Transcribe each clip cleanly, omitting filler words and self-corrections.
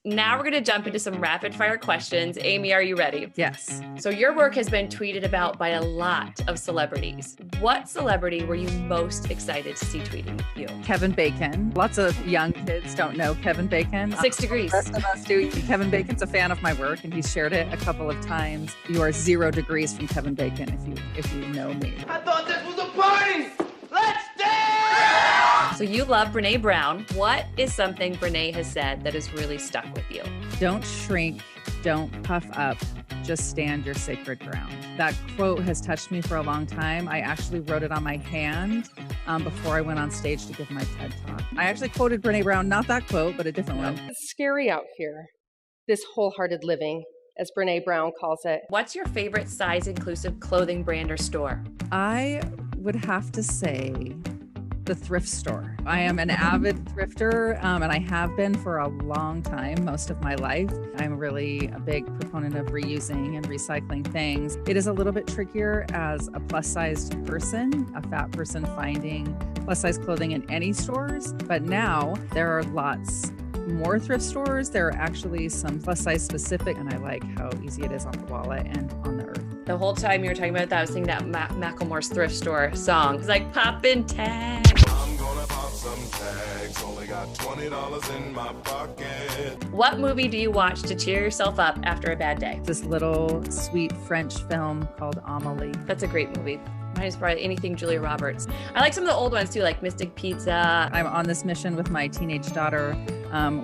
Now we're going to jump into some rapid fire questions. Amy, are you ready? Yes. So your work has been tweeted about by a lot of celebrities. What celebrity were you most excited to see tweeting you? Kevin Bacon. Lots of young kids don't know Kevin Bacon. 6 degrees. The rest of us do. Kevin Bacon's a fan of my work, and he's shared it a couple of times. You are 0 degrees from Kevin Bacon if you know me. I thought this was a party! Let's dance! So you love Brene Brown. What is something Brene has said that has really stuck with you? Don't shrink, don't puff up, just stand your sacred ground. That quote has touched me for a long time. I actually wrote it on my hand before I went on stage to give my TED Talk. I actually quoted Brene Brown, not that quote, but a different one. It's scary out here, this wholehearted living, as Brene Brown calls it. What's your favorite size-inclusive clothing brand or store? I would have to say the thrift store. I am an avid thrifter, and I have been for a long time, most of my life. I'm really a big proponent of reusing and recycling things. It is a little bit trickier as a plus-sized person, a fat person finding plus-size clothing in any stores, but now there are lots more thrift stores. There are actually some plus-size specific, and I like how easy it is on the wallet and on the earth. The whole time you were talking about that, I was thinking that Macklemore's thrift store song. It's like poppin' tags. I'm gonna pop some tags. Only got $20 in my pocket. What movie do you watch to cheer yourself up after a bad day? This little sweet French film called Amelie. That's a great movie. Mine is probably anything Julia Roberts. I like some of the old ones too, like Mystic Pizza. I'm on this mission with my teenage daughter.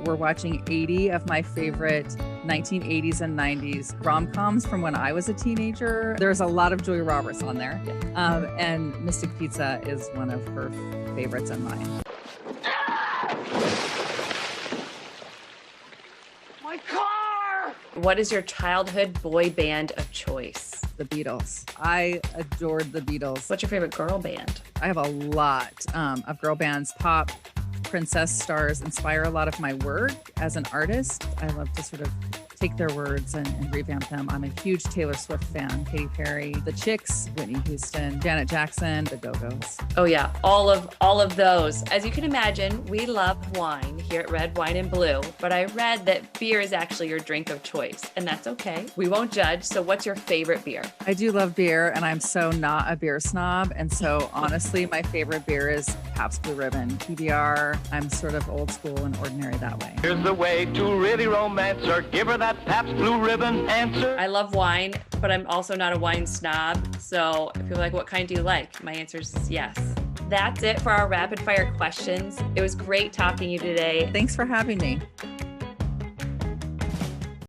We're watching 80 of my favorite 1980s and 90s rom-coms from when I was a teenager. There's a lot of Julia Roberts on there. And Mystic Pizza is one of her favorites and mine. My car! What is your childhood boy band of choice? The Beatles. I adored the Beatles. What's your favorite girl band? I have a lot of girl bands. Pop, princess stars inspire a lot of my work as an artist. I love to sort of take their words and revamp them. I'm a huge Taylor Swift fan. Katy Perry, The Chicks, Whitney Houston, Janet Jackson, The Go-Go's. Oh yeah, all of those. As you can imagine, we love wine here at Red, Wine, and Blue, but I read that beer is actually your drink of choice, and that's okay. We won't judge. So what's your favorite beer? I do love beer, and I'm so not a beer snob. And so honestly, my favorite beer is Pabst Blue Ribbon, PBR. I'm sort of old school and ordinary that way. Here's the way to really romance her. Give her that Pabst Blue Ribbon answer. I love wine, but I'm also not a wine snob. So if you're like, what kind do you like? My answer is yes. That's it for our rapid fire questions. It was great talking to you today. Thanks for having me.